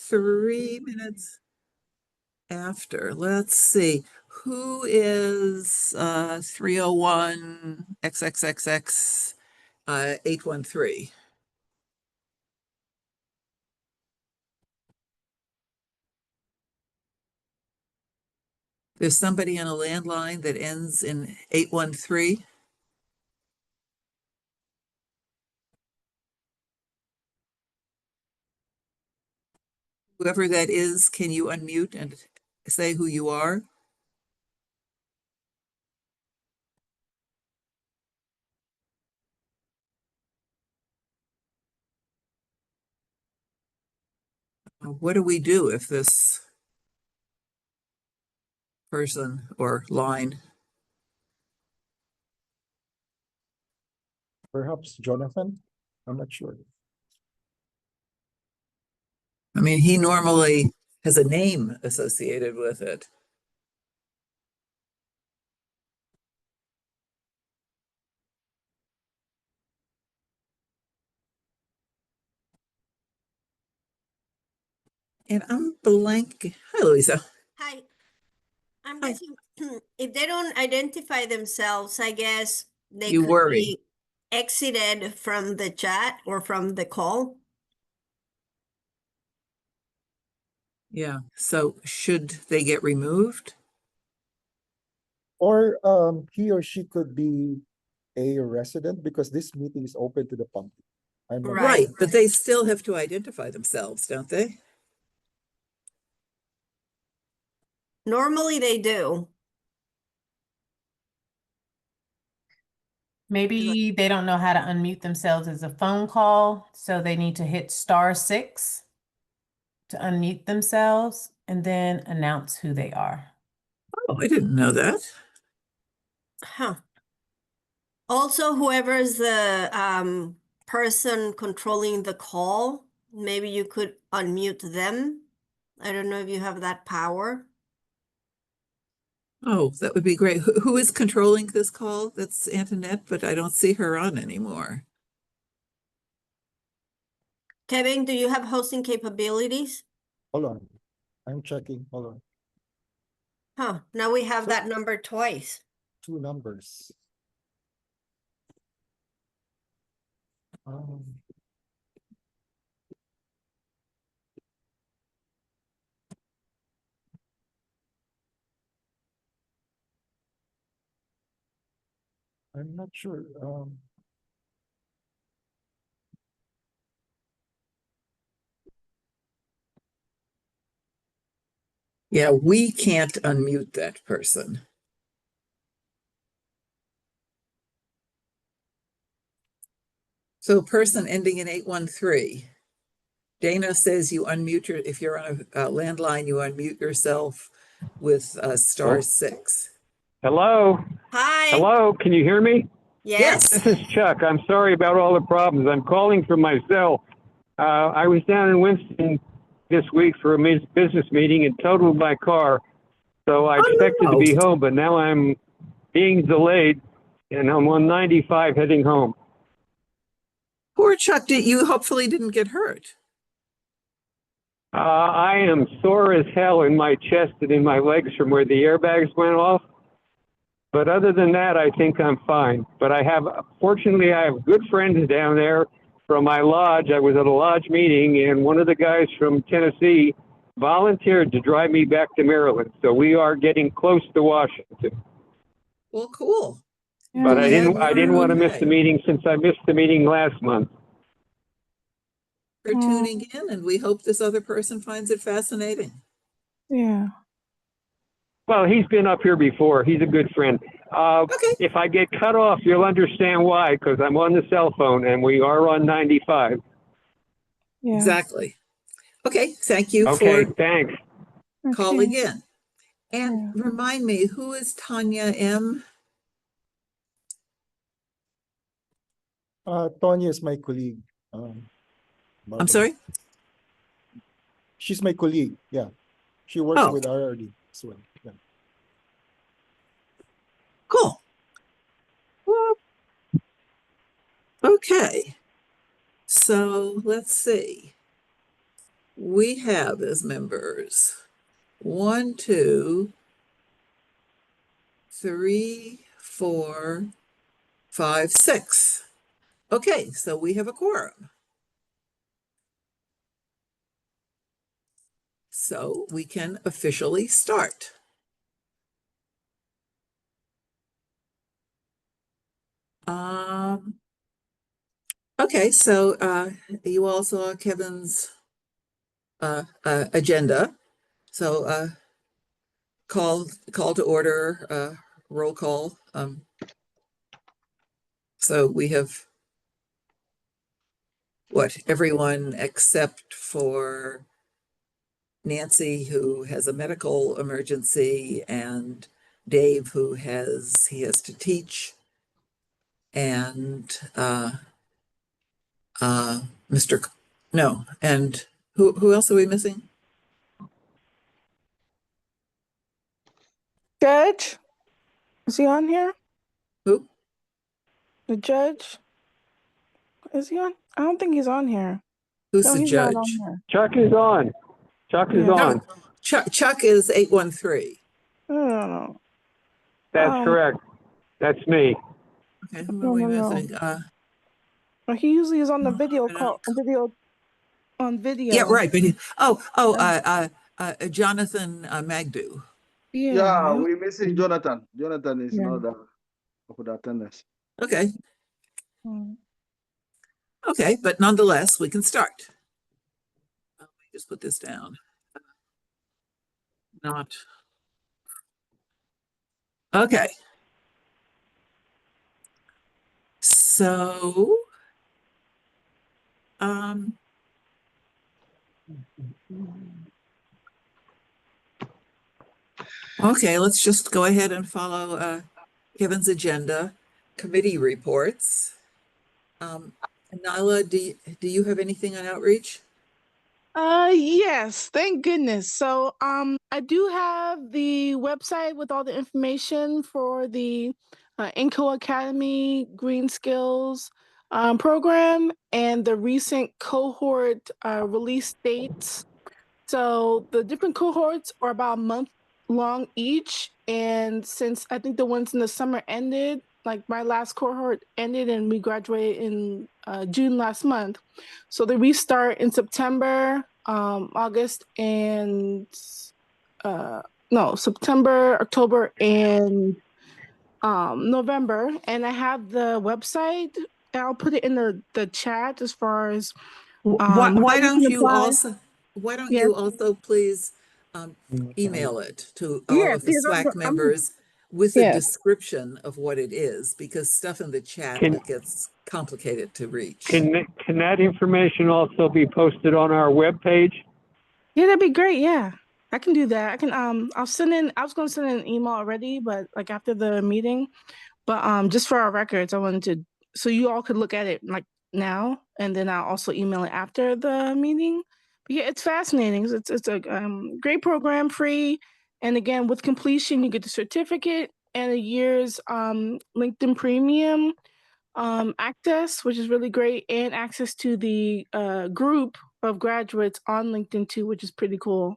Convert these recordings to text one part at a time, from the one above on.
3 minutes after. Let's see. Who is 301 XXXX 813? There's somebody on a landline that ends in 813. Whoever that is, can you unmute and say who you are? What do we do if this person or line? Perhaps Jonathan? I'm not sure. I mean, he normally has a name associated with it. And I'm blank. Hi, Louisa. Hi. I'm Hi. guessing if they don't identify themselves, I guess they You could worry. be exited from the chat or from the call. Yeah. So should they get removed? Or he or she could be a resident because this meeting is open to the public. I'm not Right. sure. But they still have to identify themselves, don't they? Normally they do. Maybe they don't know how to unmute themselves as a phone call, so they need to hit *6 to unmute themselves and then announce who they are. Oh, I didn't know that. Huh. Also, whoever is the person controlling the call, maybe you could unmute them. I don't know if you have that power. Oh, that would be great. Who is controlling this call? That's Antoinette, but I don't see her on anymore. Kevin, do you have hosting capabilities? Hold on. I'm checking. Hold on. Huh, now we have So- that number twice. 2 numbers. Um, I'm not sure. Yeah, we can't unmute that person. So person ending in 813. Dana says you unmute if you're on a landline, you unmute yourself with *6. Hello? Hi. Hello? Can you hear me? Yes. This is Chuck. I'm sorry about all the problems. I'm calling from my cell. I was down in Winston this week for a business meeting and totaled my car. So I expected to be home, but now I'm being delayed and I'm on 95 heading home. Poor Chuck, you hopefully didn't get hurt. I am sore as hell in my chest and in my legs from where the airbags went off. But other than that, I think I'm fine. But fortunately, I have good friends down there from my lodge. I was at a lodge meeting, and one of the guys from Tennessee volunteered to drive me back to Maryland. So we are getting close to Washington. Well, cool. But I didn't want to miss Okay. the meeting since I missed the meeting last month. For tuning in, and we hope this other person finds it fascinating. Yeah. Well, he's been up here before. He's a good friend. Okay. If I get cut off, you'll understand why, because I'm on the cell phone and we are on 95. Yeah. Exactly. Okay, thank you Okay, for thanks. calling Okay. in. And remind me, who is Tanya M? Tonya is my colleague. I'm sorry? She's my colleague. Yeah. She works Oh. with RRD as well. Yeah. Cool. Okay. So let's see. we have as members 1, 2, 3, 4, 5, 6. Okay, so we have a quorum. So we can officially start. Okay, so you all saw Kevin's agenda. So call to order, roll call. So we have everyone except for Nancy, who has a medical emergency, and Dave, who he has to teach, and Mr. No, and who else are we missing? Judge? Is he on here? Who? The judge? Is he on? I don't think he's on here. Who's No, the he's not on judge? here. Chuck is on. Chuck is Yeah. on. Chuck is 813. I don't know. That's correct. That's me. Okay, who No, are we no, no. missing? But he usually is on the video I don't- call, on video. Yeah, right. But Jonathan Magdu. Yeah. Yeah, we missing Jonathan. Jonathan is Yeah. not for the attendance. Okay, Mm. okay, but nonetheless, we can start. Let me just put this down. Not. Okay. So, okay, let's just go ahead and follow Kevin's agenda, committee reports. Nyla, do you have anything on outreach? Yes, thank goodness. So, I do have the website with all the information for the INCO Academy Green Skills program and the recent cohort release dates. So the different cohorts are about a month long each. And since I think the ones in the summer ended, like my last cohort ended and we graduated in June last month. So they restart in September, August, and September, October, and November. And I have the website. I'll put it in the chat as far as Why how don't can you apply. also please email it to all Yes, of the yes, SWAC I'm- members with a Yes. description of what it is, because stuff in the chat Can- gets complicated to reach. Can that information also be posted on our webpage? Yeah, that'd be great. Yeah, I can do that. I can I'll send in. I was going to send in an email already, but like after the meeting. But just for our records, I wanted to so you all could look at it like now, and then I'll also email it after the meeting. But yeah, it's fascinating. It's a great program, free, and again with completion, you get the certificate and a year's LinkedIn Premium access, which is really great, and access to the group of graduates on LinkedIn too, which is pretty cool.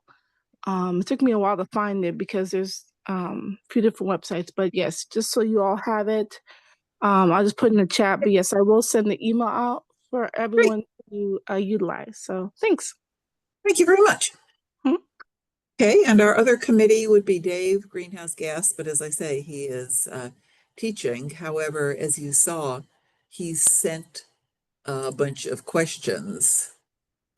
It took me a while to find it because there's a few different websites, but yes, just so you all have it, I'll just put in the chat. But yes, I will send the email out for everyone to utilize. So thanks. Thank you very much. Hmm? Okay, and our other committee would be Dave, Greenhouse Gas, but as I say, he is teaching. However, as you saw, he sent a bunch of questions.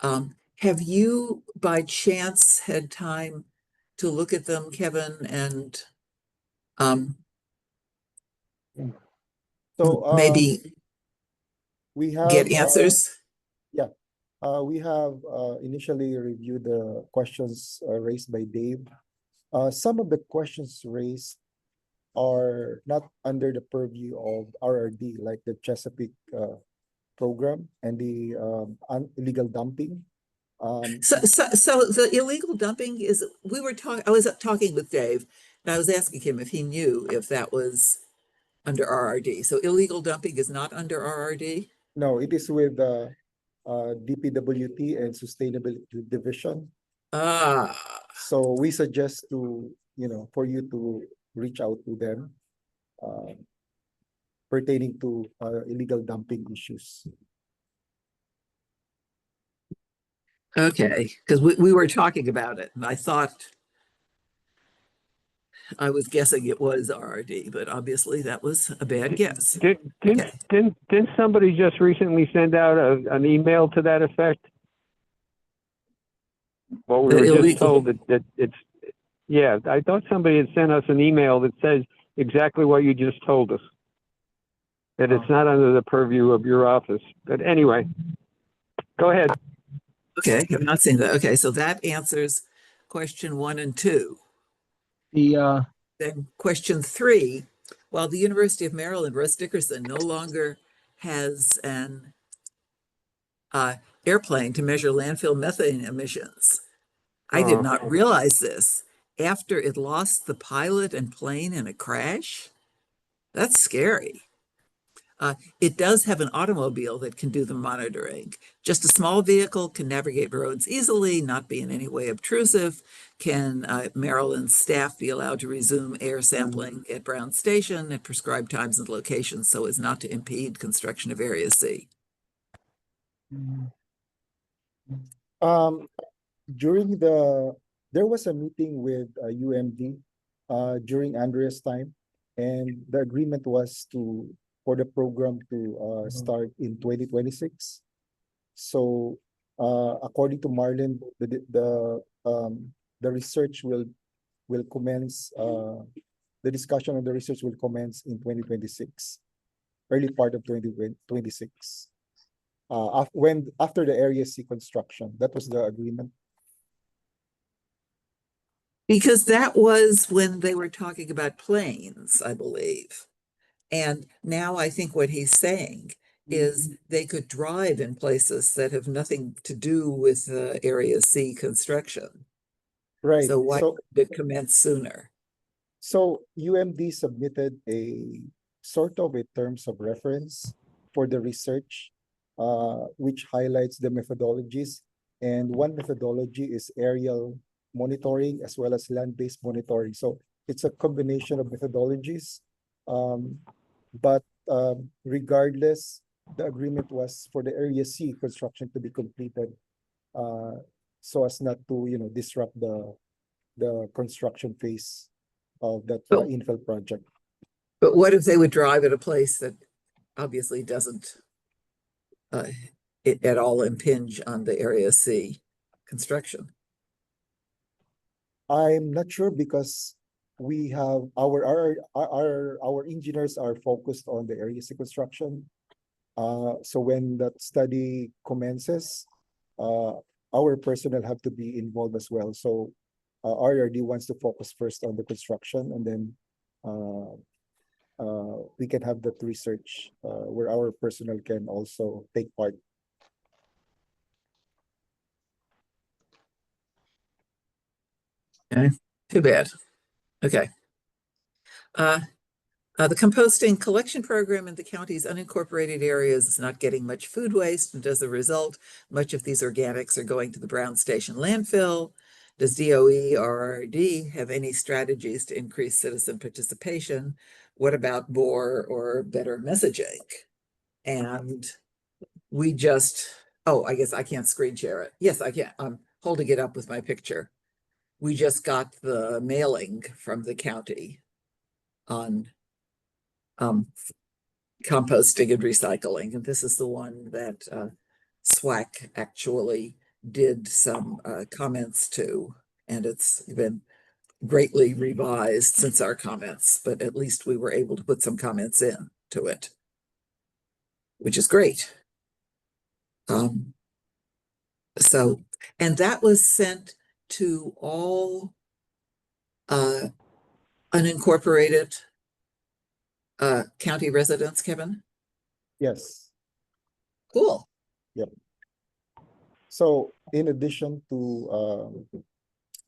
Have you by chance had time to look at them, Kevin, and So maybe we have get answers? we have initially reviewed the questions raised by Dave. Some of the questions raised are not under the purview of RRD, like the Chesapeake program and the illegal dumping. So the illegal dumping is, I was talking with Dave, and I was asking him if he knew if that was under RRD. So illegal dumping is not under RRD? No, it is with DPWT and Sustainability Division. Ah, So we suggest for you to reach out to them pertaining to illegal dumping issues. okay, because we were talking about it, and I was guessing it was RRD, but obviously that was a bad guess. Didn't somebody just recently send out an email to that effect? Well, we That were just illegal- told that it's, yeah, I thought somebody had sent us an email that says exactly what you just told us. That it's not under the purview of your office. But anyway, go ahead. Okay, I'm not seeing that. Okay, so that answers question 1 and 2. Then question 3, while the University of Maryland, Russ Dickerson, no longer has an airplane to measure landfill methane emissions. I did not realize this. After it lost the pilot and plane in a crash? That's scary. It does have an automobile that can do the monitoring. Just a small vehicle can navigate roads easily, not be in any way obtrusive. Can Maryland staff be allowed to resume air sampling at Brown Station at prescribed times and locations so as not to impede construction of Area C? There was a meeting with UMD during Andrea's time, and the agreement was for the program to start in 2026. So according to Marlon, the research will commence. The discussion of the research will commence in 2026, early part of 2026. After the Area C construction, that was the agreement. Because that was when they were talking about planes, I believe. And now I think what he's saying is they could drive in places that have nothing to do with Area C construction. Right. So why did it commence sooner? So UMD submitted a sort of a terms of reference for the research, which highlights the methodologies. And one methodology is aerial monitoring as well as land-based monitoring. So it's a combination of methodologies. But regardless, the agreement was for the Area C construction to be completed so as not to disrupt the construction phase of that infill project. But what if they would drive at a place that obviously doesn't at all impinge on the Area C construction? I'm not sure because we have our engineers are focused on the Area C construction. So when that study commences, our personnel have to be involved as well. So RRD wants to focus first on the construction, and then we can have that research where our personnel can also take part. Okay, too bad. Okay. The composting collection program in the county's unincorporated areas is not getting much food waste, and as a result, much of these organics are going to the Brown Station landfill. Does DOE or RRD have any strategies to increase citizen participation? What about more or better messaging? And we just, I guess I can't screen share it. Yes, I can. I'm holding it up with my picture. We just got the mailing from the county on composting and recycling. And this is the one that SWAC actually did some comments to, and it's been greatly revised since our comments, but at least we were able to put some comments in to it, which is great. So, and that was sent to all unincorporated county residents, Kevin? Yes. Cool. Yep. So in addition to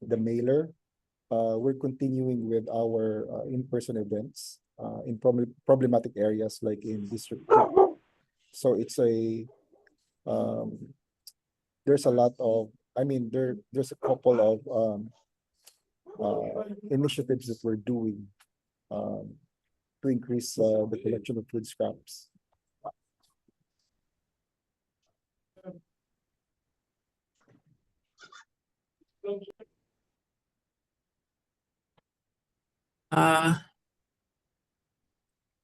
the mailer, we're continuing with our in-person events in problematic areas like in District 2. So it's a there's a lot of, there's a couple of initiatives that we're doing to increase the collection of food scraps.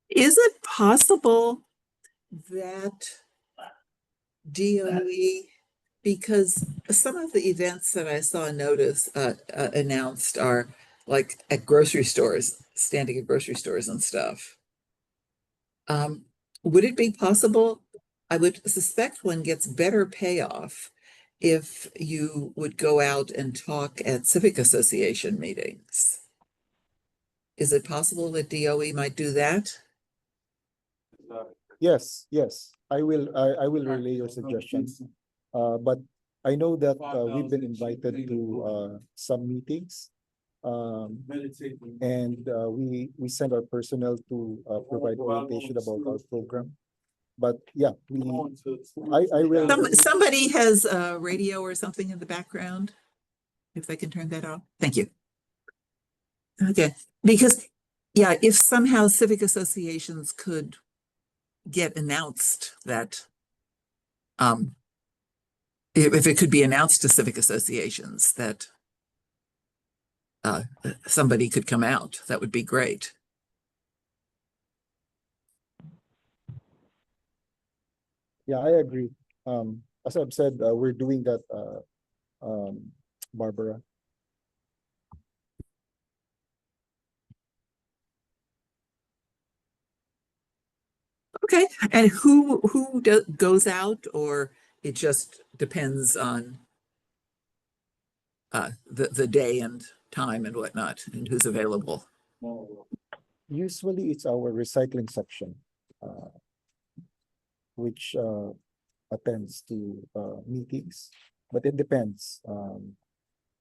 Is it possible that DOE, because some of the events that I saw announced are like at grocery stores, standing at grocery stores and stuff. Would it be possible? I would suspect one gets better payoff if you would go out and talk at civic association meetings. Is it possible that DOE might do that? Yes, I will relay your suggestions. But I know that we've been invited to some meetings. And we send our personnel to provide orientation about our program. But yeah, I will. Somebody has a radio or something in the background. If I can turn that off. Thank you. Okay, because yeah, if somehow civic associations could get announced that if it could be announced to civic associations that somebody could come out, that would be great. Yeah, I agree. As I've said, we're doing that, Barbara. Okay, and who goes out, or it just depends on the day and time and whatnot, and who's available? Usually it's our recycling section, which attends to meetings, but it depends.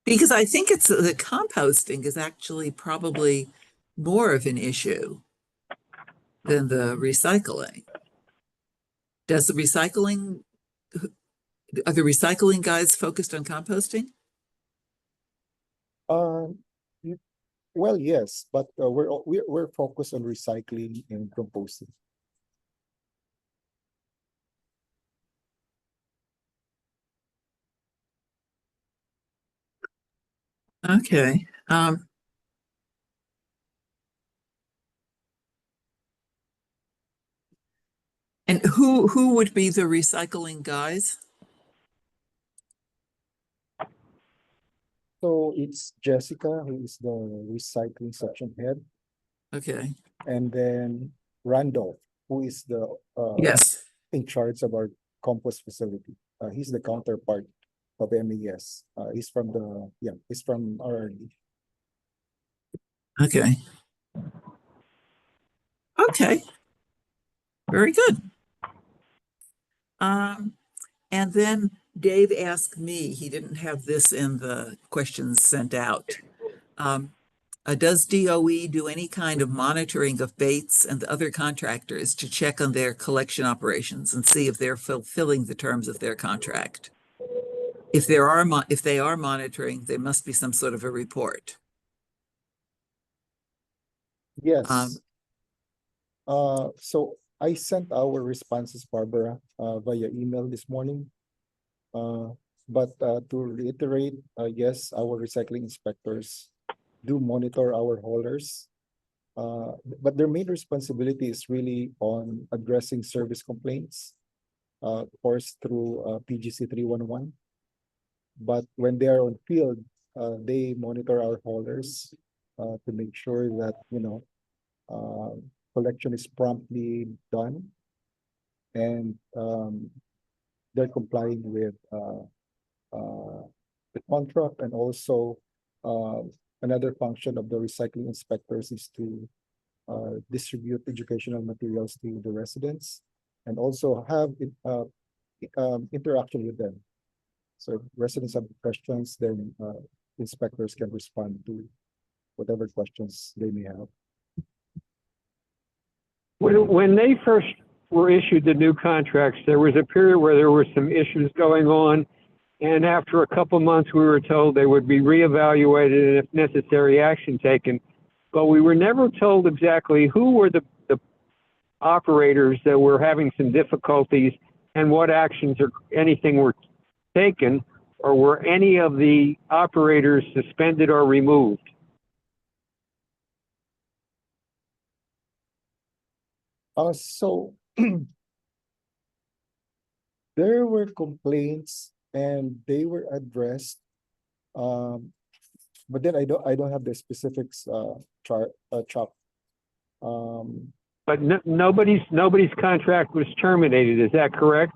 Because I think it's the composting is actually probably more of an issue than the recycling. Are the recycling guys focused on composting? Well, yes, but we're focused on recycling and composting. Okay. And who would be the recycling guys? So it's Jessica, who is the recycling section head, Okay. and then Randolph, who is the Yes. in charge of our compost facility. He's the counterpart of MES. He's from RRD. Okay. Okay. Very good. And then Dave asked me, he didn't have this in the questions sent out. Does DOE do any kind of monitoring of Bates and the other contractors to check on their collection operations and see if they're fulfilling the terms of their contract? If they are monitoring, there must be some sort of a report. Yes. So I sent our responses, Barbara, via email this morning. But to reiterate, yes, our recycling inspectors do monitor our haulers. But their main responsibility is really on addressing service complaints, of course, through PGC 311. But when they are on field, they monitor our haulers to make sure that, collection is promptly done, and they're complying with the contract. And also another function of the recycling inspectors is to distribute educational materials to the residents, and also have interaction with them. So if residents have questions, then inspectors can respond to whatever questions they may have. When they first were issued the new contracts, there was a period where there were some issues going on. And after a couple months, we were told they would be reevaluated and if necessary, action taken. But we were never told exactly who were the operators that were having some difficulties and what actions or anything were taken, or were any of the operators suspended or removed? So there were complaints and they were addressed. But then I don't have the specifics chop. But nobody's contract was terminated. Is that correct?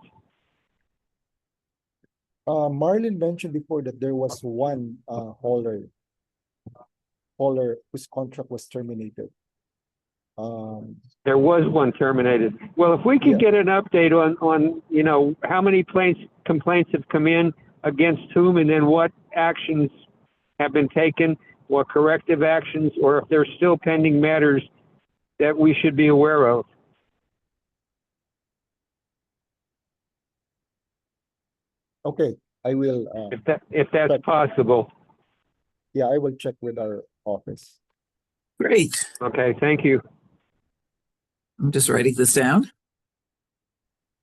Marlon mentioned before that there was one hauler whose contract was terminated. There was one terminated. Well, if we could Yeah. get an update on how many complaints have come in, against whom, and then what actions have been taken, what corrective actions, or if there's still pending matters that we should be aware of. Okay, I will. If that's possible. Yeah, I will check with our office. Great. Okay, thank you. I'm just writing this down.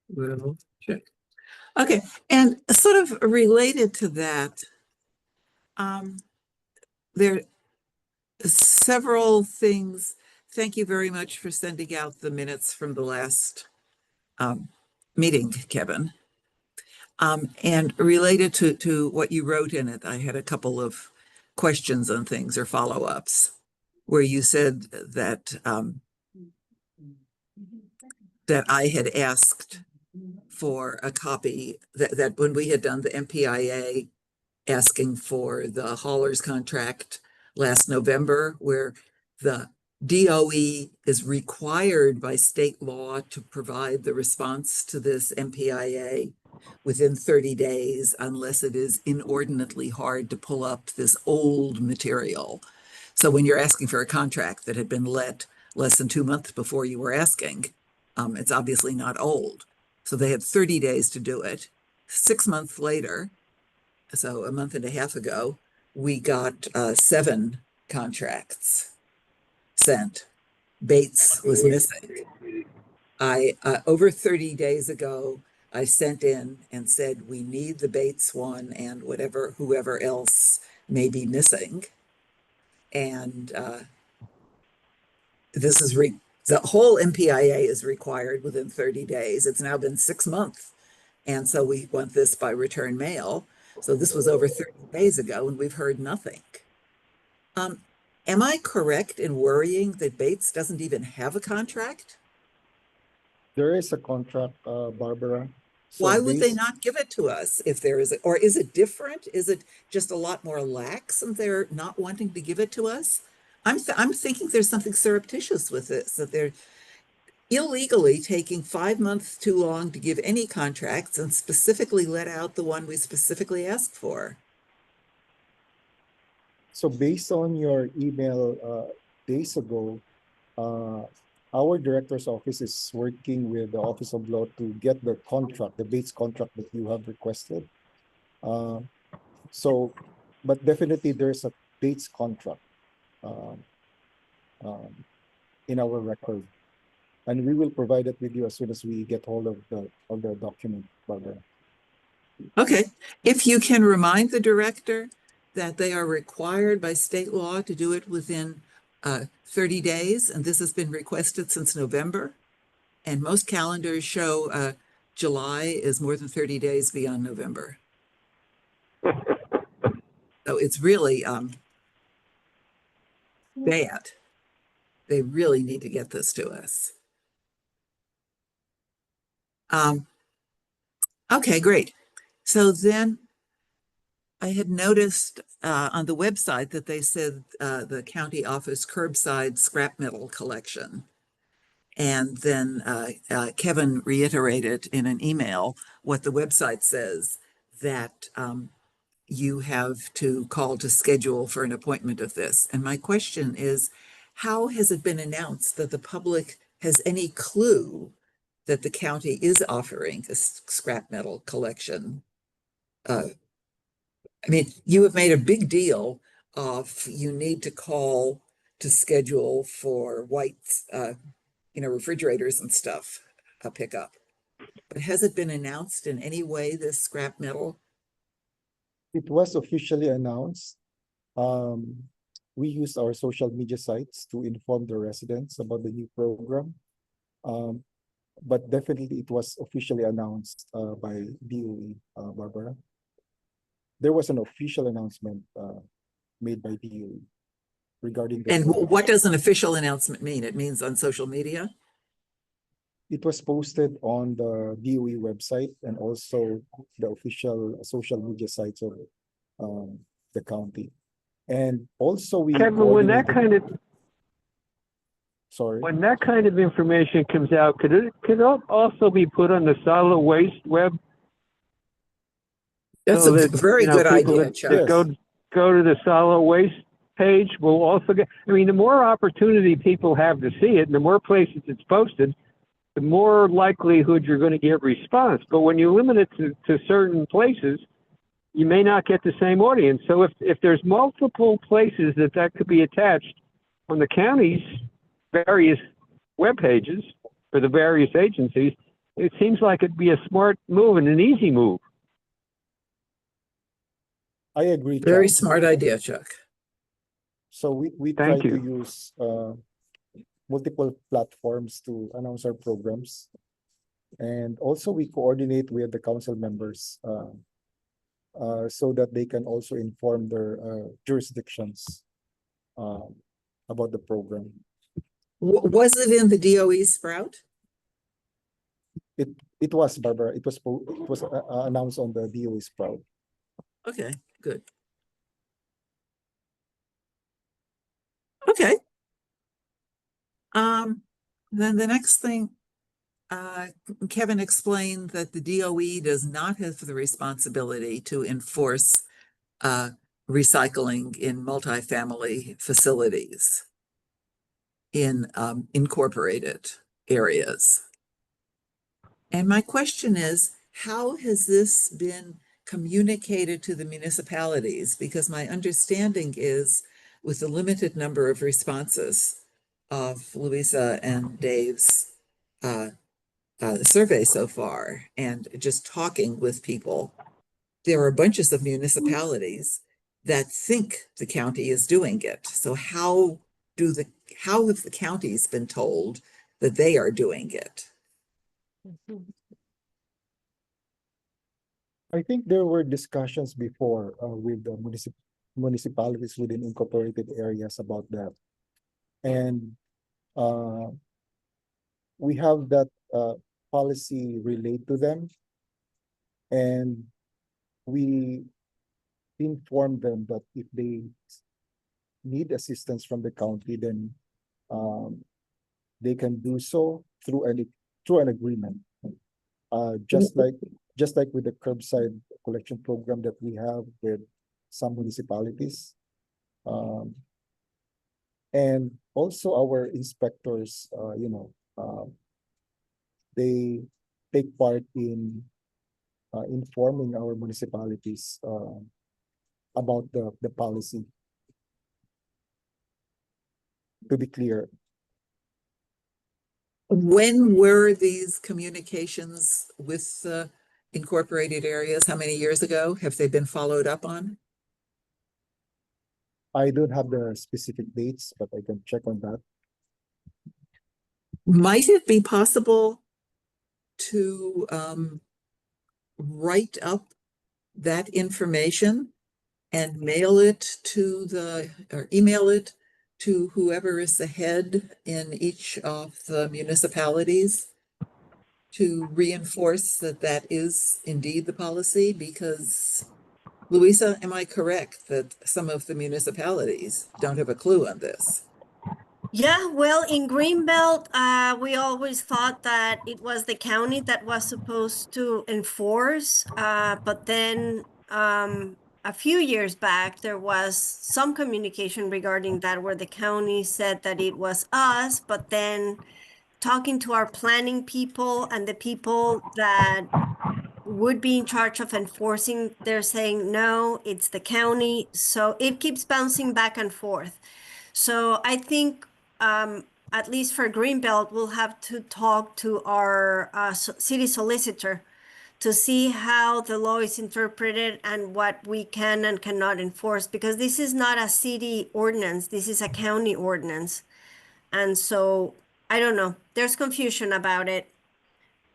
We'll check. Okay, and sort of related to that, there are several things. Thank you very much for sending out the minutes from the last meeting, Kevin. And related to what you wrote in it, I had a couple of questions on things or follow-ups where you said that that I had asked for a copy, that when we had done the MPIA asking for the hauler's contract last November, where the DOE is required by state law to provide the response to this MPIA within 30 days, unless it is inordinately hard to pull up this old material. So when you're asking for a contract that had been let less than 2 months before you were asking, it's obviously not old. So they had 30 days to do it. 6 months later, so a month and a half ago, we got 7 contracts sent. Bates was missing. I over 30 days ago, I sent in and said, we need the Bates one and whoever else may be missing. And this is the whole MPIA is required within 30 days. It's now been 6 months. And so we want this by return mail. So this was over 30 days ago and we've heard nothing. Am I correct in worrying that Bates doesn't even have a contract? There is a contract, Barbara. So Why would they Bates- not give it to us if there is, or is it different? Is it just a lot more lax and they're not wanting to give it to us? I'm thinking there's something surreptitious with this, that they're illegally taking 5 months too long to give any contracts and specifically let out the one we specifically asked for. So based on your email days ago, our director's office is working with the Office of Law to get the contract, the Bates contract that you have requested. But definitely there's a Bates contract in our record, and we will provide it with you as soon as we get hold of the document, Barbara. Okay, if you can remind the director that they are required by state law to do it within 30 days, and this has been requested since November, and most calendars show July is more than 30 days beyond November. So it's really bad. They really need to get this to us. Okay, great. So then I had noticed on the website that they said the county office curbside scrap metal collection. And then Kevin reiterated in an email what the website says, that you have to call to schedule for an appointment of this. And my question is, how has it been announced that the public has any clue that the county is offering a scrap metal collection. I mean, you have made a big deal of you need to call to schedule for white, refrigerators and stuff, a pickup. But has it been announced in any way, this scrap metal? It was officially announced. We used our social media sites to inform the residents about the new program. But definitely it was officially announced by DOE, Barbara. There was an official announcement made by DOE regarding the And program. what does an official announcement mean? It means on social media? It was posted on the DOE website and also the official social media sites of the county. And also we Kevin, when that coordinated- kind of Sorry. when that kind of information comes out, could it also be put on the solid waste web? That's So a that, very you know, good people idea, that Chuck. go to the solid waste page will also get. I mean, the more opportunity people have to see it, and the more places it's posted, the more likelihood you're going to get response. But when you limit it to certain places, you may not get the same audience. So if there's multiple places that could be attached on the county's various web pages for the various agencies, it seems like it'd be a smart move and an easy move. I agree, Very Chuck. smart idea, Chuck. So we try Thank to you. use multiple platforms to announce our programs. And also we coordinate with the council members so that they can also inform their jurisdictions about the program. Was it in the DOE Sprout? It was, Barbara, it was announced on the DOE Sprout. Okay, good. Okay. Then the next thing, Kevin explained that the DOE does not have the responsibility to enforce recycling in multifamily facilities in incorporated areas. And my question is, how has this been communicated to the municipalities? Because my understanding is, with the limited number of responses of Louisa and Dave's survey so far, and just talking with people, there are bunches of municipalities that think the county is doing it. So how have the counties been told that they are doing it? I think there were discussions before with the municipalities within incorporated areas about that. And we have that policy relayed to them. And we inform them that if they need assistance from the county, then they can do so through an agreement. Just like with the curbside collection program that we have with some municipalities. And also our inspectors, they take part in informing our municipalities about the policy. To be clear. When were these communications with incorporated areas? How many years ago? Have they been followed up on? I don't have the specific dates, but I can check on that. Might it be possible to write up that information and mail it to or email it to whoever is the head in each of the municipalities to reinforce that that is indeed the policy? Because, Louisa, am I correct that some of the municipalities don't have a clue on this? Yeah, well, in Greenbelt, we always thought that it was the county that was supposed to enforce, but then a few years back, there was some communication regarding that where the county said that it was us, but then talking to our planning people and the people that would be in charge of enforcing, they're saying, no, it's the county. So it keeps bouncing back and forth. So I think, at least for Greenbelt, we'll have to talk to our city solicitor to see how the law is interpreted and what we can and cannot enforce, because this is not a city ordinance, this is a county ordinance. And so, I don't know, there's confusion about it.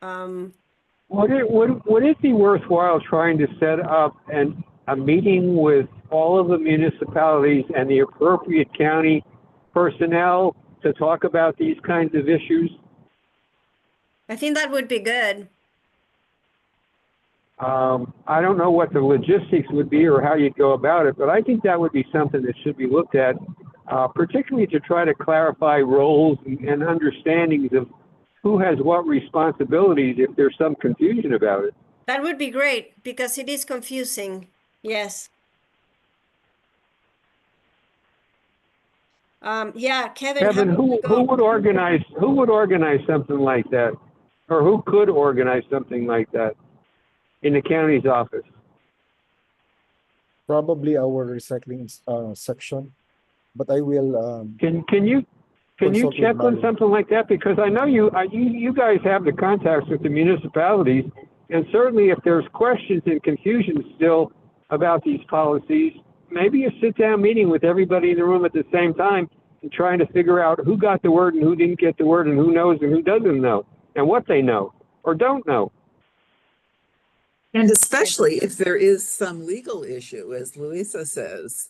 Would it be worthwhile trying to set up a meeting with all of the municipalities and the appropriate county personnel to talk about these kinds of issues? I think that would be good. I don't know what the logistics would be or how you'd go about it, but I think that would be something that should be looked at, particularly to try to clarify roles and understandings of who has what responsibilities if there's some confusion about it. That would be great, because it is confusing. Yes. Yeah, Kevin, Kevin, how who would you would organize something like that, or who could organize something like that in the county's office? Probably our recycling section, but I will Can you consult with check on Mario. something like that? Because I know you guys have the contacts with the municipalities, and certainly if there's questions and confusion still about these policies, maybe a sit-down meeting with everybody in the room at the same time and trying to figure out who got the word and who didn't get the word and who knows and who doesn't know and what they know or don't know. And especially if there is some legal issue, as Luisa says.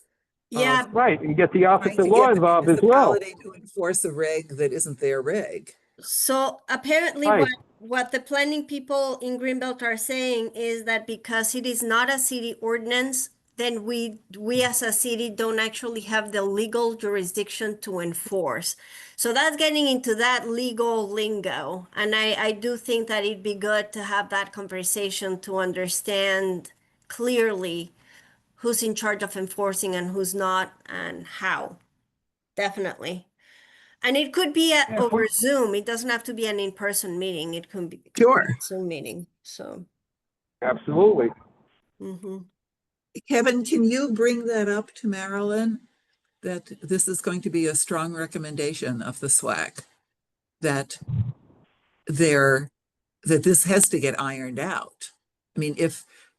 Yeah, Right, and get the Office Trying of to Law get the involved as well. municipality to enforce a reg that isn't their reg. so apparently Right. what the planning people in Greenbelt are saying is that because it is not a city ordinance, then we as a city don't actually have the legal jurisdiction to enforce. So that's getting into that legal lingo. And I do think that it'd be good to have that conversation to understand clearly who's in charge of enforcing and who's not and how. Definitely. And it could be over Zoom. It doesn't have to be an in-person meeting. It could be Sure. a Zoom meeting. So, Absolutely. Kevin, can you bring that up to Marilyn? That this is going to be a strong recommendation of the SWAC, that this has to get ironed out. I mean,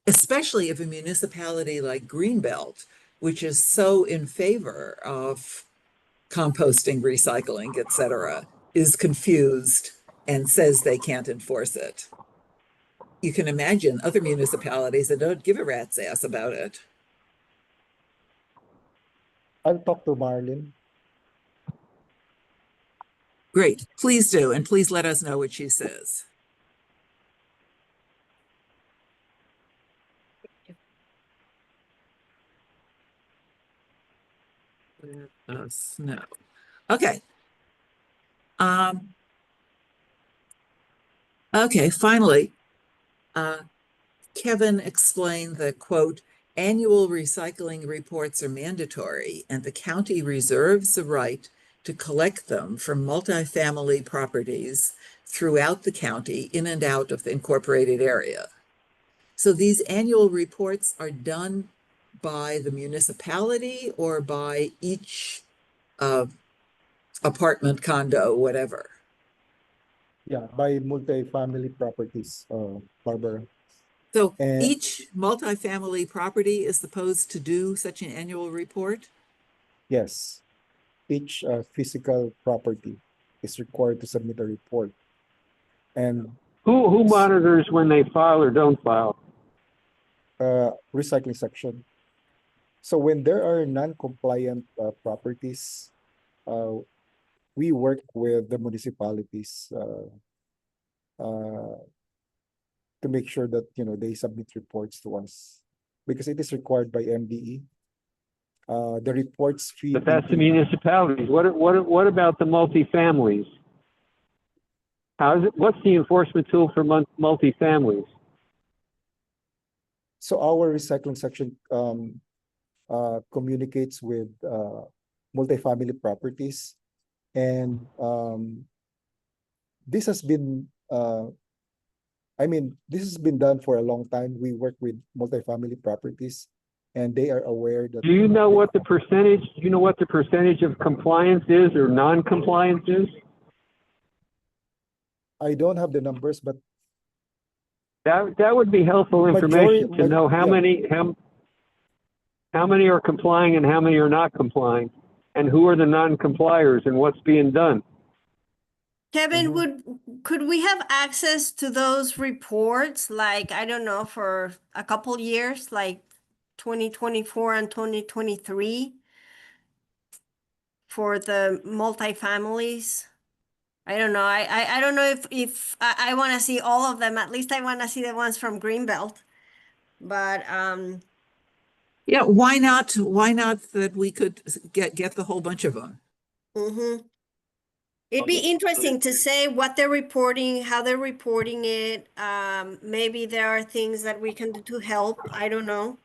especially if a municipality like Greenbelt, which is so in favor of composting, recycling, etc., is confused and says they can't enforce it. You can imagine other municipalities that don't give a rat's ass about it. I'll talk to Marlene. Great, please do, and please let us know what she says. Let us know. Okay. Okay, finally, Kevin explained that, quote, annual recycling reports are mandatory and the county reserves the right to collect them from multifamily properties throughout the county in and out of the incorporated area. So these annual reports are done by the municipality or by each apartment, condo, whatever? Yeah, by multi-family properties, Barbara. So And- each multifamily property is supposed to do such an annual report? Yes, each physical property is required to submit a report. And Who monitors when they file or don't file? recycling section. So when there are non-compliant properties, we work with the municipalities to make sure that they submit reports to us because it is required by MDE. The reports feed. But that's the municipalities. What about the multifamilies? What's the enforcement tool for multifamilies? So our recycling section communicates with multifamily properties, and this has been, this has been done for a long time. We work with multifamily properties, and they are aware that. Do you know what the percentage? Do you know what the percentage of compliance is or non-compliance is? I don't have the numbers, but That would be helpful information to know how yeah. many are complying and how many are not complying, and who are the non-compliers and what's being done. Kevin, Mhm. could we have access to those reports, like, I don't know, for a couple years, like 2024 and 2023 for the multifamilies? I don't know. I don't know if I want to see all of them. At least I want to see the ones from Greenbelt. But Yeah, why not? Why not that we could get the whole bunch of them? mhm. It'd be interesting to say what they're reporting, how they're reporting it. Maybe there are things that we can do to help. I don't know.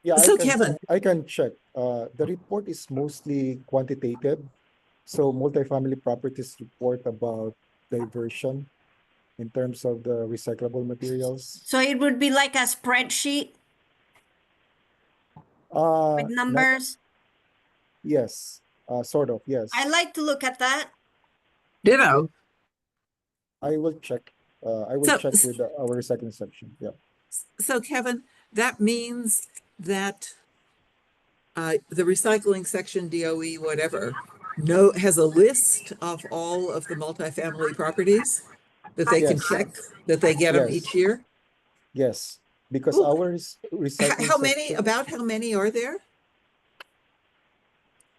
Yeah, So Kevin, I can check. The report is mostly quantitative. So multifamily properties report about diversion in terms of the recyclable materials. So it would be like a spreadsheet with Not, numbers. yes, sort of, yes. I like to look at that. ditto. I will check. I will So- check with our recycling section. Yeah. So Kevin, that means that the recycling section, DOE, whatever, has a list of all of the multifamily properties that they can Yes. check, that they get them Yes. each year? Yes, because Ooh. our recycling How many, section, about how many are there?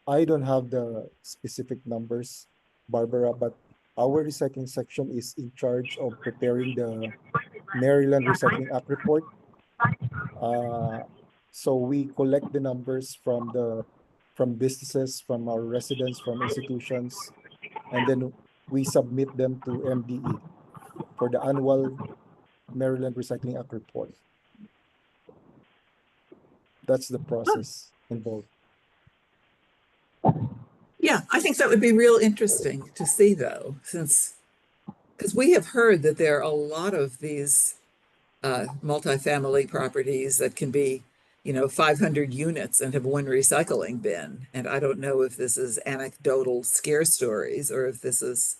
I don't have the specific numbers, Barbara, but our recycling section is in charge of preparing the Maryland Recycling Act report. So we collect the numbers from businesses, from our residents, from institutions, and then we submit them to MDE for the annual Maryland Recycling Act report. That's the process involved. Yeah, I think that would be real interesting to see though, because we have heard that there are a lot of these multifamily properties that can be, 500 units and have one recycling bin. And I don't know if this is anecdotal scare stories or if this is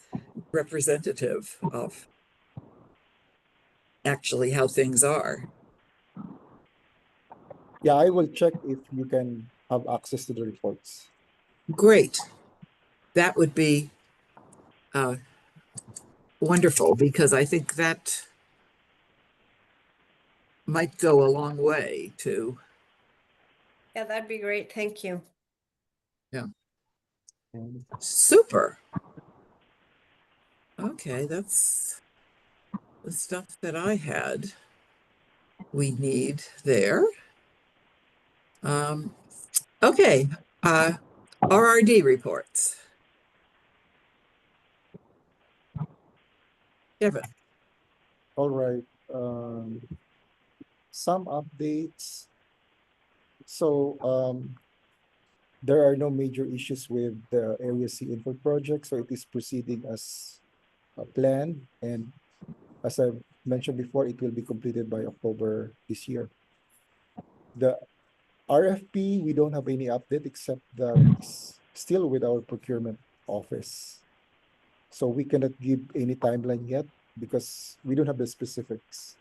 representative of actually how things are. Yeah, I will check if you can have access to the reports. Great. That would be wonderful because I think that might go a long way to, Yeah, that'd be great. Thank you. super. Okay, that's the stuff that I had. We need there. Okay, RRD reports. Kevin. All right. Some updates. So there are no major issues with the Area C info project, so it is proceeding as planned. And as I mentioned before, it will be completed by October this year. The RFP, we don't have any update except that it's still with our procurement office. So we cannot give any timeline yet because we don't have the specifics.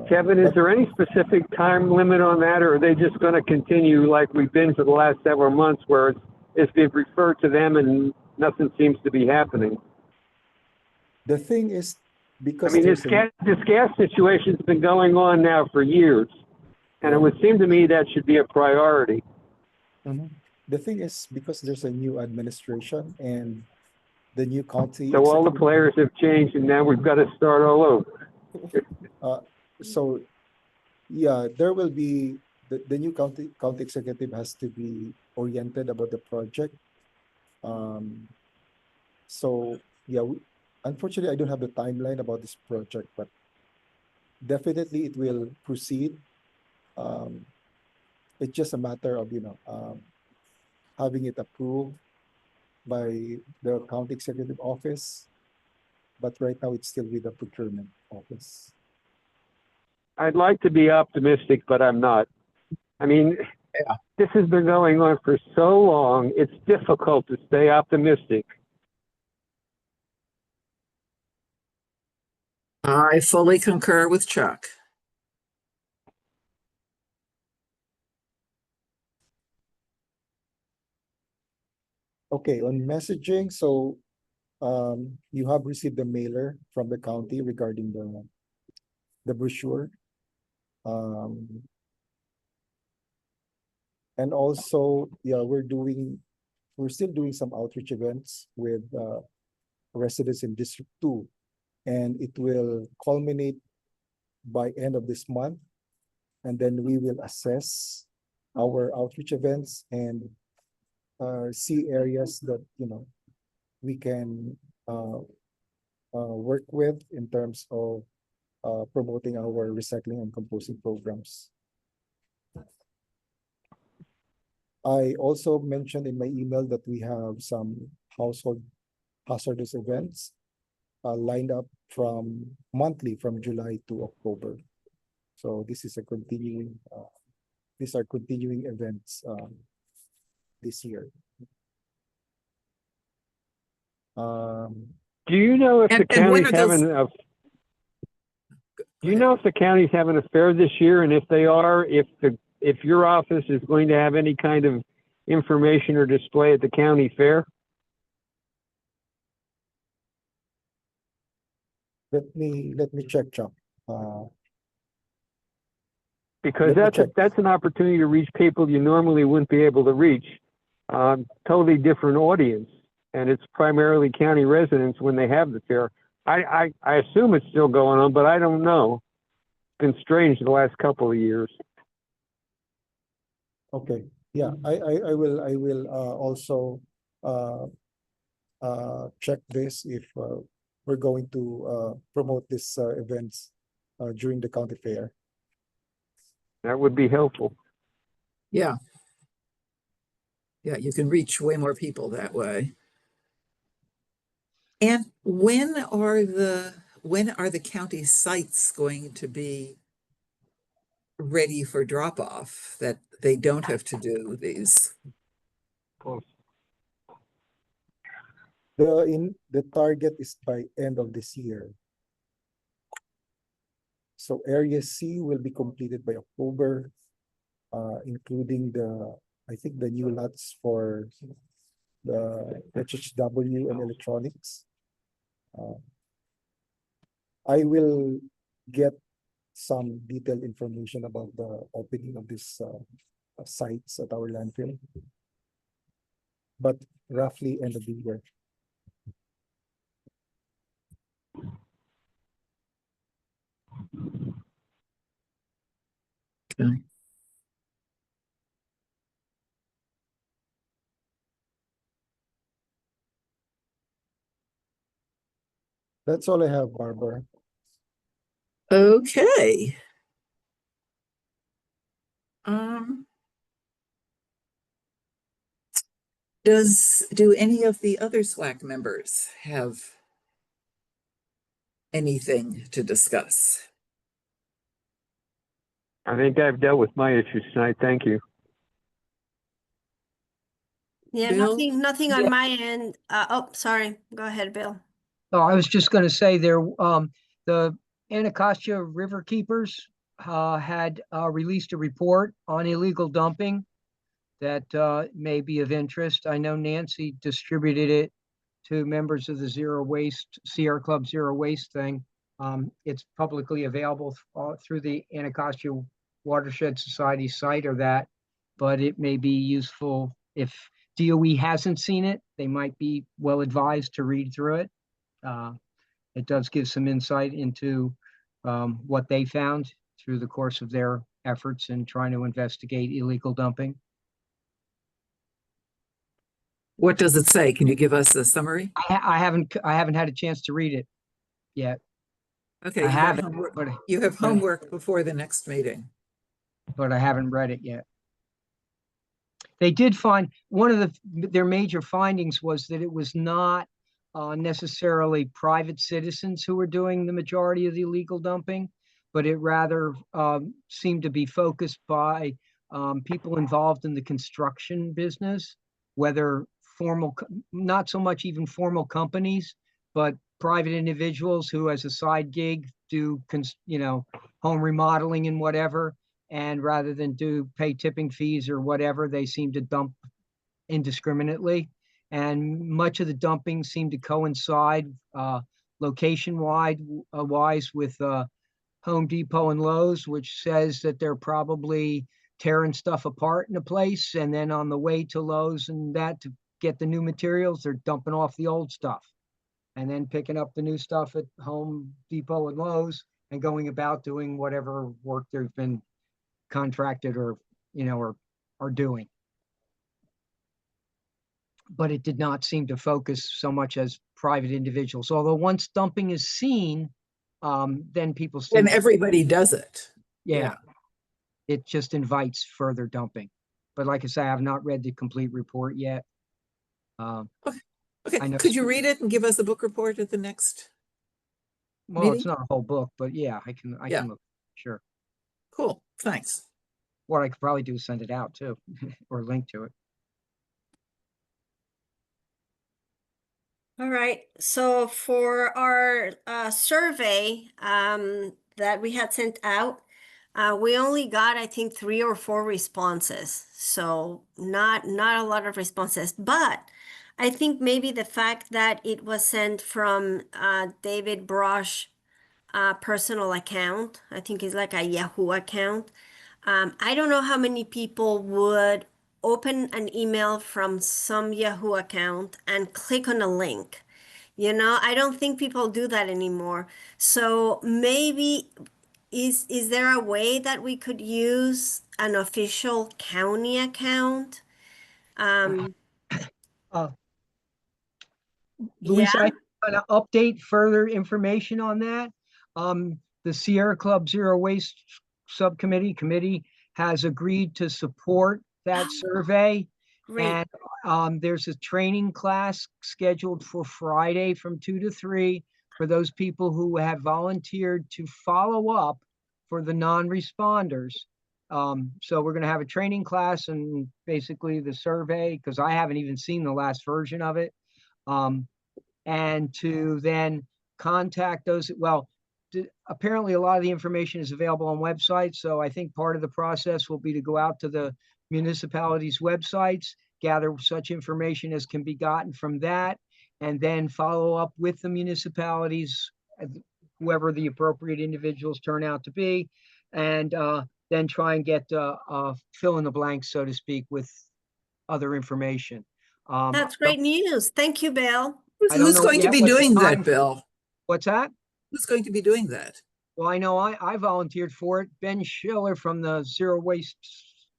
Kevin, is but- there any specific time limit on that, or are they just going to continue like we've been for the last several months, where it's been referred to them and nothing seems to be happening? The thing is, because I mean, there's this gas situation's been going on now for years, and it would seem to me that should be a priority. The thing is, because there's a new administration and the new county. So all the executive- players have changed, and now we've got to start all over. So yeah, there will be the new county executive has to be oriented about the project. So yeah, unfortunately, I don't have the timeline about this project, but definitely it will proceed. It's just a matter of having it approved by the county executive office, but right now it's still with the procurement office. I'd like to be optimistic, but I'm not. I mean, this has been going on for so long, it's difficult to stay optimistic. I fully concur with Chuck. Okay, on messaging, so you have received the mailer from the county regarding the brochure. And also, yeah, we're still doing some outreach events with residents in District 2, and it will culminate by end of this month. And then we will assess our outreach events and see areas that, you know, we can work with in terms of promoting our recycling and composting programs. I also mentioned in my email that we have some household hazardous events lined up from monthly from July to October. So this is a continuing, these are continuing events this year. Do you know if the And when county's are those- having a do you know if the county's having a fair this year, and if they are, if your office is going to have any kind of information or display at the county fair? Let me check, Chuck. Because Let me check. that's an opportunity to reach people you normally wouldn't be able to reach. Totally different audience, and it's primarily county residents when they have the fair. I assume it's still going on, but I don't know. It's been strange the last couple of years. Okay, yeah, I will also check this if we're going to promote this events during the county fair. That would be helpful. Yeah. Yeah, you can reach way more people that way. And when are the county sites going to be ready for drop off, that they don't have to do these? The target is by end of this year. So area C will be completed by October, including I think the new lots for the HHW and electronics. I will get some detailed information about the opening of these sites at our landfill, but roughly end of the year. Okay. That's all I have, Barbara. Okay. Do any of the other SWAC members have anything to discuss? I think I've dealt with my issues tonight. Thank you. Yeah, Bill? nothing on my end. Oh, sorry. Go ahead, Bill. Oh, I was just gonna say the Anacostia River Keepers had released a report on illegal dumping that may be of interest. I know Nancy distributed it to members of the Zero Waste, Sierra Club Zero Waste thing. It's publicly available through the Anacostia Watershed Society site or that, but it may be useful if DOE hasn't seen it. They might be well advised to read through it. It does give some insight into what they found through the course of their efforts in trying to investigate illegal dumping. What does it say? Can you give us a summary? I haven't had a chance to read it yet, Okay, I you have have it, homework. but You have homework before the next meeting. I haven't read it yet. They did find, one of their major findings was that it was not necessarily private citizens who were doing the majority of the illegal dumping, but it rather seemed to be focused by people involved in the construction business, whether formal, not so much even formal companies, but private individuals who as a side gig do, home remodeling and whatever. And rather than pay tipping fees or whatever, they seem to dump indiscriminately. And much of the dumping seemed to coincide location-wise with Home Depot and Lowe's, which says that they're probably tearing stuff apart in a place, and then on the way to Lowe's and that to get the new materials, they're dumping off the old stuff and then picking up the new stuff at Home Depot and Lowe's and going about doing whatever work they've been contracted or are doing. But it did not seem to focus so much as private individuals. Although once dumping is seen, then people seem And everybody does it. yeah, it just invites further dumping. But like I say, I have not read the complete report yet. Okay, I know- could you read it and give us a book report at the next? Well, it's Meeting? not a whole book, but yeah, I can look, sure. Cool, thanks. What I could probably do is send it out too, or link to it. All right, so for our survey that we had sent out, we only got, I think, 3 or 4 responses. So not a lot of responses, but I think maybe the fact that it was sent from David Brosh personal account, I think it's like a Yahoo account. I don't know how many people would open an email from some Yahoo account and click on a link. I don't think people do that anymore. So maybe is there a way that we could use an official county account? Luisa, Yeah. I kind of update further information on that. The Sierra Club Zero Waste Committee has agreed to support that survey. Great. And there's a training class scheduled for Friday from 2 to 3 for those people who have volunteered to follow up for the non-responders. So we're going to have a training class and basically the survey, because I haven't even seen the last version of it. And to then contact those, well, apparently a lot of the information is available on websites. So I think part of the process will be to go out to the municipalities' websites, gather such information as can be gotten from that, and then follow up with the municipalities, whoever the appropriate individuals turn out to be, and then try and get fill in the blanks, so to speak, with other information. That's great news. Thank you, Bill. I don't Who's know going to yet be what the doing that, time- Bill? What's that? Who's going to be doing that? Well, I know I volunteered for it. Ben Schiller from the Zero Waste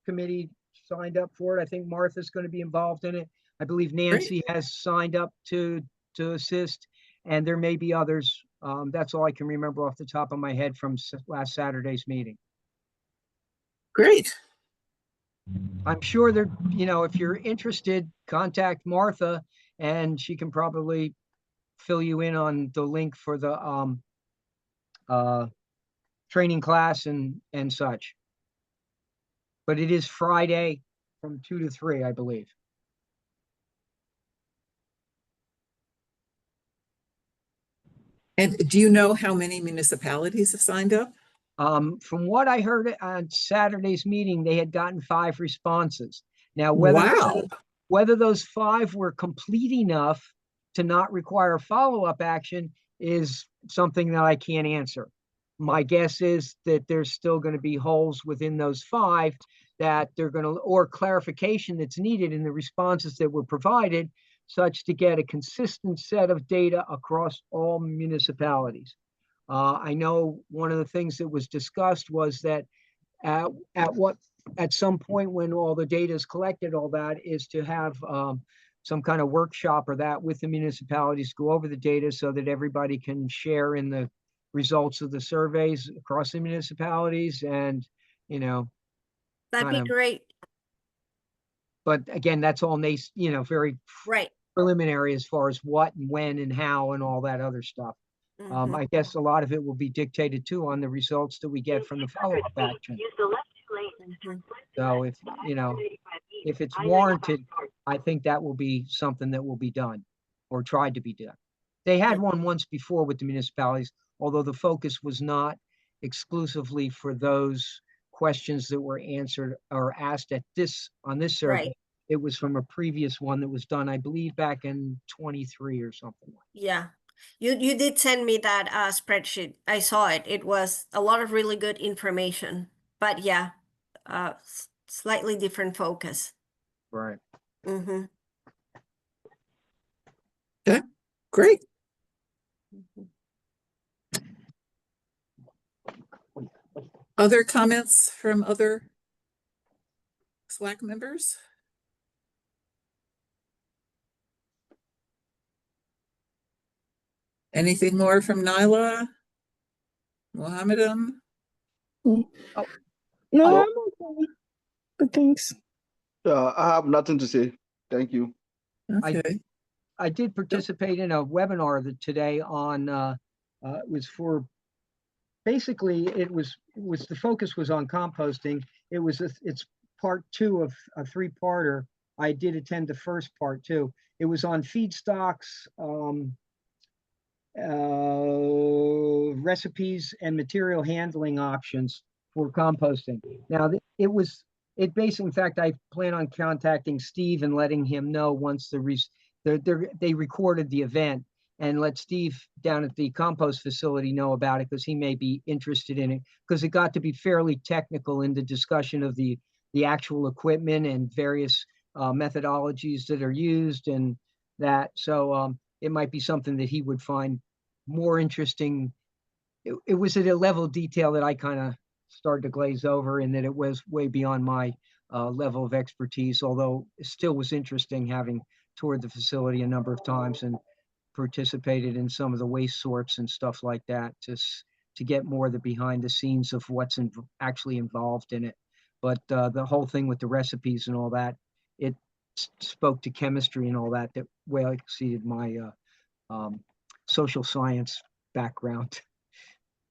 Committee signed up for it. I think Martha's going to be involved in it. I believe Nancy has signed up to assist, and there may be others. That's all I can remember off the top of my head from last Saturday's meeting. Great. I'm sure that, if you're interested, contact Martha and she can probably fill you in on the link for the training class and such. But it is Friday from 2 to 3, I believe. And do you know how many municipalities have signed up? From what I heard on Saturday's meeting, they had gotten 5 responses. Now, Wow. whether those 5 were complete enough to not require follow-up action is something that I can't answer. My guess is that there's still going to be holes within those 5 that they're going to, or clarification that's needed in the responses that were provided, such to get a consistent set of data across all municipalities. I know one of the things that was discussed was that at some point when all the data is collected, all that is to have some kind of workshop or that with the municipalities, go over the data so that everybody can share in the results of the surveys across the municipalities, and That'd be great. but again, that's all very Right. preliminary as far as what and when and how and all that other stuff. Mhm. I guess a lot of it will be dictated too on the results that we get from the follow-up action. Mhm. So if it's warranted, I think that will be something that will be done or tried to be done. They had one once before with the municipalities, although the focus was not exclusively for those questions that were answered or asked on this survey. Right. It was from a previous one that was done, I believe, back in 23 or something like that. Yeah. You did send me that spreadsheet. I saw it. It was a lot of really good information. But yeah, slightly different focus. Right. Mm-hmm. Okay, great. Other comments from other SWAC members? Anything more from Nyla? Mohammedan? No, Oh. I'm okay. But thanks. I have nothing to say. Thank you. Okay, I did participate in a webinar today on, it was for, basically the focus was on composting. It's part 2 of a 3-parter. I did attend the first part too. It was on feedstocks, recipes and material handling options for composting. Now in fact, I plan on contacting Steve and letting him know once they recorded the event, and let Steve down at the compost facility know about it, because he may be interested in it, because it got to be fairly technical in the discussion of the actual equipment and various methodologies that are used and that. So it might be something that he would find more interesting. It was at a level of detail that I kind of started to glaze over, and that it was way beyond my level of expertise, although it still was interesting, having toured the facility a number of times and participated in some of the waste sorts and stuff like that, just to get more of the behind the scenes of what's actually involved in it. But the whole thing with the recipes and all that, it spoke to chemistry and all that well exceeded my social science background.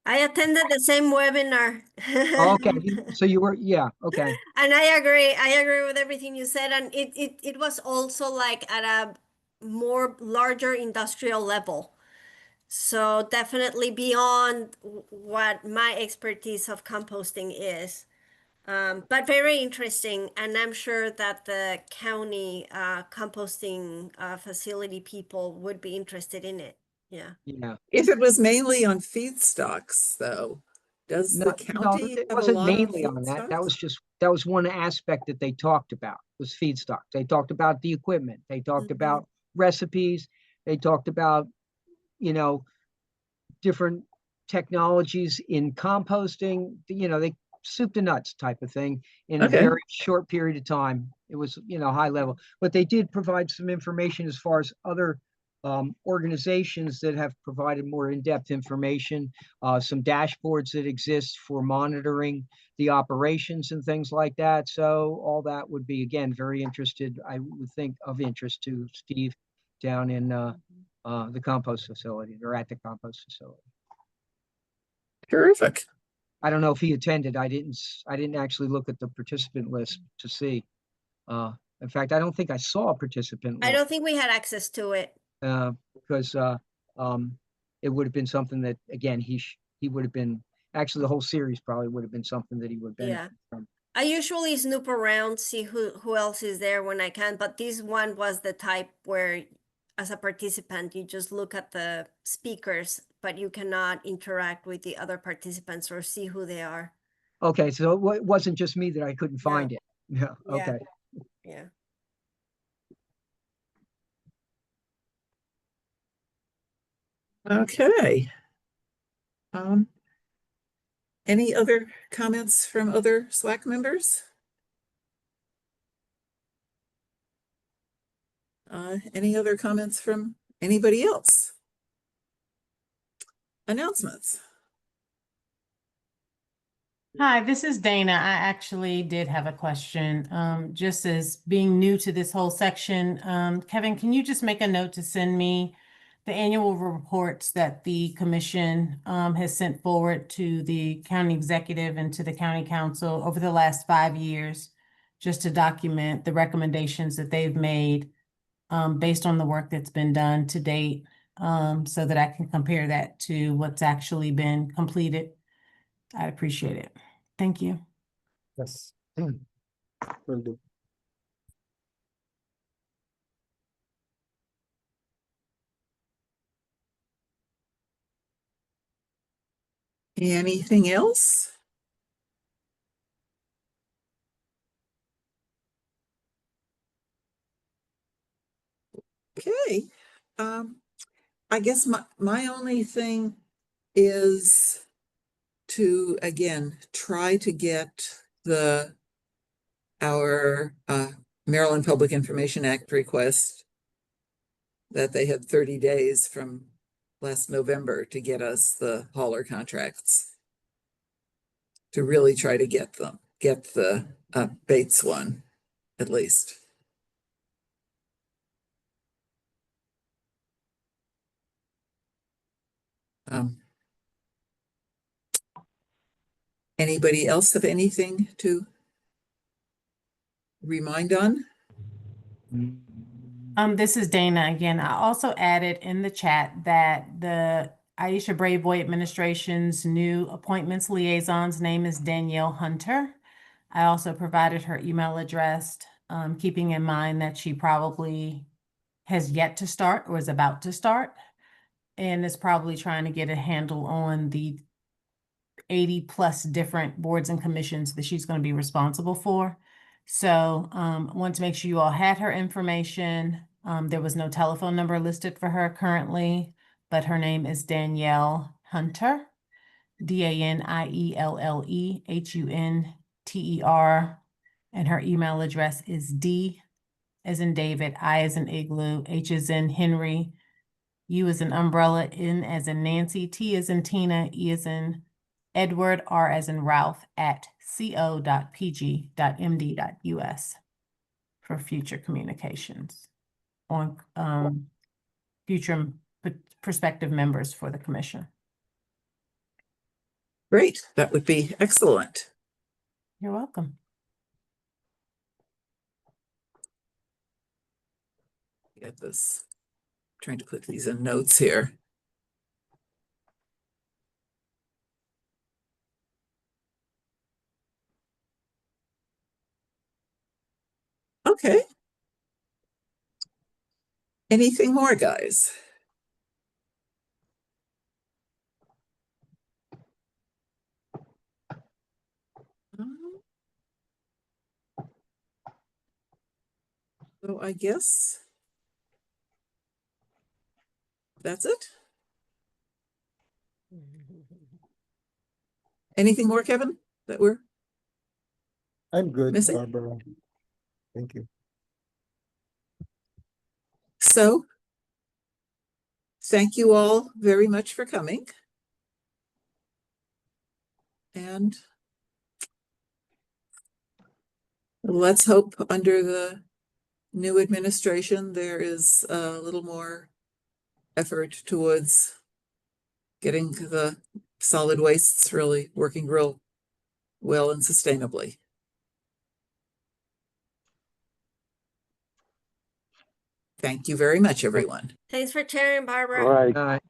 I attended the same webinar. Okay, so you were, yeah, okay. And I agree with everything you said. And it was also like at a more larger industrial level. So definitely beyond what my expertise of composting is. But very interesting. And I'm sure that the county composting facility people would be interested in it. Yeah. Yeah. if it was mainly on feedstocks, though, does the No, county it have a wasn't lot of mainly on that. feedstocks? That was one aspect that they talked about, was feedstock. They talked about the equipment. They talked Mhm. about recipes. They talked about, different technologies in composting, they soup to nuts type of thing in a Okay. very short period of time. It was, high level, but they did provide some information as far as other organizations that have provided more in-depth information, some dashboards that exist for monitoring the operations and things like that. So all that would be, again, very interested, I would think, of interest to Steve down in the compost facility, or at the compost facility. Terrific. I don't know if he attended. I didn't actually look at the participant list to see. In fact, I don't think I saw a participant I list. don't think we had access to it. Because it would have been something that, again, he would have been, actually the whole series probably would have been something that he would benefit from. I usually snoop around, see who else is there when I can, but this one was the type where, as a participant, you just look at the speakers, but you cannot interact with the other participants or see who they are. Okay, so it wasn't just me that I couldn't find it. Yeah, okay. Yeah. Okay. Any other comments from other SWAC members? Any other comments from anybody else? Announcements. Hi, this is Dana. I actually did have a question. Just as being new to this whole section, Kevin, can you just make a note to send me the annual reports that the commission has sent forward to the county executive and to the county council over the last 5 years, just to document the recommendations that they've made based on the work that's been done to date, so that I can compare that to what's actually been completed? I'd appreciate it. Thank you. Yes. Will do. Anything else? Okay. I guess my only thing is to, again, try to get our Maryland Public Information Act request that they had 30 days from last November to get us the hauler contracts. To really try to get the Bates one, at least. Anybody else have anything to remind on? This is Dana again. I also added in the chat that the Aisha Braveboy administration's new appointments liaison's name is Danielle Hunter. I also provided her email address, keeping in mind that she probably has yet to start or is about to start, and is probably trying to get a handle on the 80+ different boards and commissions that she's going to be responsible for. So I want to make sure you all had her information. There was no telephone number listed for her currently, but her name is Danielle Hunter, DanielleHunter, and her email address is D as in David, I as in Igloo, H as in Henry, U as in Umbrella, N as in Nancy, T as in Tina, E as in Edward, R as in Ralph, at co.pg.md.us for future communications on future prospective members for the commission. Great, that would be excellent. You're welcome. Get this, trying to put these in notes here. Okay. Anything more, guys? So I guess that's it. Anything more, Kevin, that we're I'm good, missing? Barbara. Thank you. So thank you all very much for coming. And let's hope under the new administration, there is a little more effort towards getting the solid wastes really working real well and sustainably. Thank you very much, everyone. Thanks for sharing, Barbara. All right. All right.